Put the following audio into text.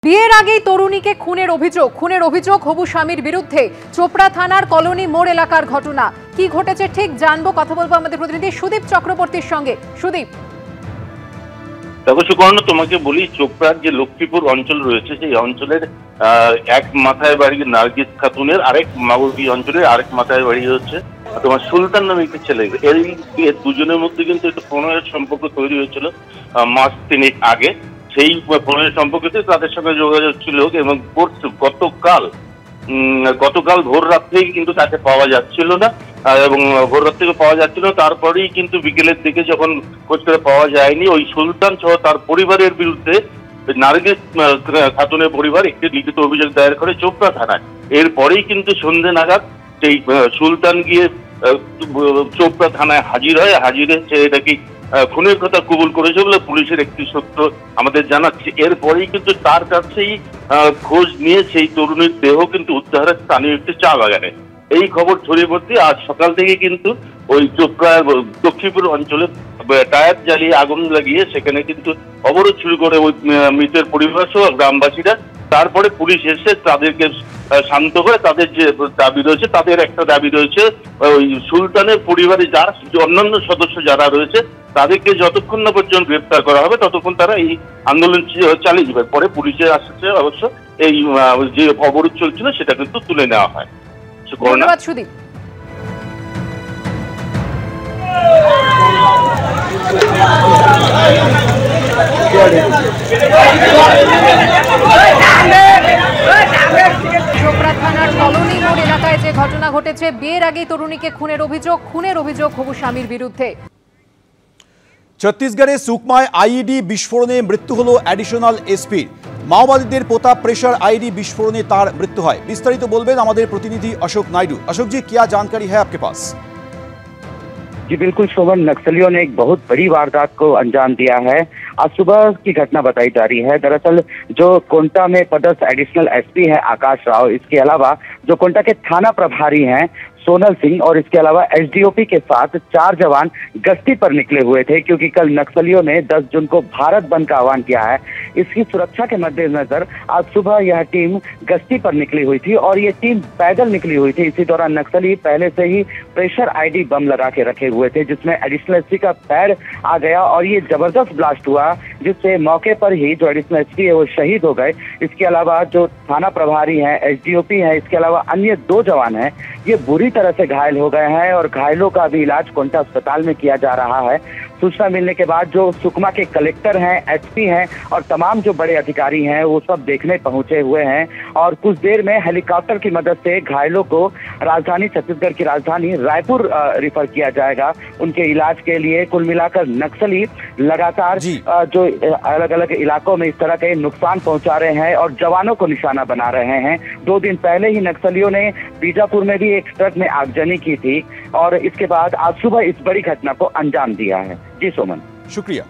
বিয়ের আগেই তরুণীকে খুনের অভিযোগ হবু স্বামীর বিরুদ্ধে। চোপড়া থানার কলোনি মোড় এলাকার ঘটনা। কি ঘটেছে ঠিক জানবো, কথা বলবো আমাদের প্রতিনিধি সুদীপ চক্রবর্তীর সঙ্গে। সুদীপ, দেখো সুকর্ণ, তোমাকে বলি, চোপড়ার যে লক্ষ্মীপুর অঞ্চল রয়েছে সেই অঞ্চলের এক মাথায় বাড়ি নার্গিস খাতুনের, আরেক মাগুরি অঞ্চলের আরেক মাথায় বাড়ি হচ্ছে তোমার সুলতান নামে একটি ছেলে। এই দুজনের মধ্যে কিন্তু একটু প্রণয়ের সম্পর্ক তৈরি হয়েছিল মাস তিনেক আগে। সেই প্রণয়ের সম্পর্কতে তাদের সঙ্গে যোগাযোগ ছিল এবং গতকাল ভোর রাত্রেই কিন্তু তাকে পাওয়া যাচ্ছিল না, এবং ভোর রাত থেকে পাওয়া যাচ্ছিল। তারপরেই কিন্তু বিকেলের দিকে যখন খোঁজ করে পাওয়া যায়নি, ওই সুলতান সহ তার পরিবারের বিরুদ্ধে নার্গিস খাতুনের পরিবার একটি লিখিত অভিযোগ দায়ের করে চোপড়া থানায়। এরপরেই কিন্তু সন্ধ্যে নাগাদ সেই সুলতান গিয়ে চোপড়া থানায় হাজির হয়। হাজিরে ছেলেটাকে খুনের কথা কবুল করেছে বলে পুলিশের একটি সূত্র আমাদের জানাচ্ছে। এরপরেই কিন্তু তার কাছেই খোঁজ নিয়ে সেই তরুণীর দেহ কিন্তু উদ্ধারের স্থানীয় একটি চা বাগানে। এই খবর ছড়িয়ে পড়তে আজ সকাল থেকে কিন্তু ওই চোপড়া লক্ষ্মীপুর অঞ্চলে টায়ার জ্বালিয়ে আগুন লাগিয়ে সেখানে কিন্তু অবরোধ শুরু করে ওই মৃতের পরিবার সহ গ্রামবাসীরা। তারপরে পুলিশ এসে তাদেরকে শান্ত করে তাদের যে দাবি রয়েছে, তাদের একটা দাবি রয়েছে ওই সুলতানের পরিবারে যারা অন্যান্য সদস্য যারা রয়েছে তাদেরকে যতক্ষণ না পর্যন্ত গ্রেপ্তার করা হবে ততক্ষণ তারা এই আন্দোলন চালিয়ে যাবে। পরে পুলিশের আসছে অবশ্য এই যে অবরোধ চলছিল সেটা কিন্তু তুলে নেওয়া হয়। ধন্যবাদ সুদীপ। চোপড়া থানার কলোনি মোড় এলাকায় যে ঘটনা ঘটেছে, বিয়ের আগেই তরুণীকে খুনের অভিযোগ হবু স্বামীর বিরুদ্ধে। ছত্তিশগড়ে সুকমায় আইইডি বিস্ফোরণে মৃত্যু হলো অ্যাডিশনাল এসপির। মাওবাদীদের পোতা प्रेशर आईडी विस्फोरण तार मृत्यु है। विस्तारित बोलबेन हमारे प्रतिनिधि अशोक नायडू। अशोक जी, क्या जानकारी है आपके पास? जी बिल्कुल शोभन, नक्सलियों ने एक बहुत बड़ी वारदात को अंजाम दिया है। आज सुबह की घटना बताई जा रही है। दरअसल जो कोंटा में पदस्थ एडिशनल एसपी है आकाश राव, इसके अलावा जो कोंटा के थाना प्रभारी हैं सोनल सिंह और इसके अलावा एसडीओपी के साथ 4 जवान गश्ती पर निकले हुए थे, क्योंकि कल नक्सलियों ने 10 जून को भारत बंद का आह्वान किया है। इसकी सुरक्षा के मद्देनजर आज सुबह यह टीम गश्ती पर निकली हुई थी और ये टीम पैदल निकली हुई थी। इसी दौरान नक्सली पहले से ही प्रेशर आईडी बम लगा के रखे हुए थे, जिसमें एडिशनल एसपी का पैर आ गया और ये जबरदस्त ब्लास्ट हुआ, जिससे मौके पर ही जो एडिशनल एसपी है वो शहीद हो गए। इसके अलावा जो थाना प्रभारी हैं, एसडीओपी हैं, इसके अलावा अन्य 2 जवान हैं, ये बुरी तरह से घायल हो गए हैं और घायलों का भी इलाज कोंटा अस्पताल में किया जा रहा है। सूचना मिलने के बाद जो सुकमा के कलेक्टर हैं, एसपी हैं और तमाम जो बड़े अधिकारी हैं वो सब देखने पहुंचे हुए हैं और कुछ देर में हेलीकॉप्टर की मदद से घायलों को राजधानी छत्तीसगढ़ की राजधानी रायपुर रिफर किया जाएगा उनके इलाज के लिए। कुल मिलाकर नक्सली लगातार जो अलग अलग इलाकों में इस तरह के नुकसान पहुंचा रहे हैं और जवानों को निशाना बना रहे हैं। 2 दिन पहले ही नक्सलियों ने बीजापुर में भी एक ट्रक में आगजनी की थी और इसके बाद आज सुबह इस बड़ी घटना को अंजाम दिया है। जी सोमन, शुक्रिया।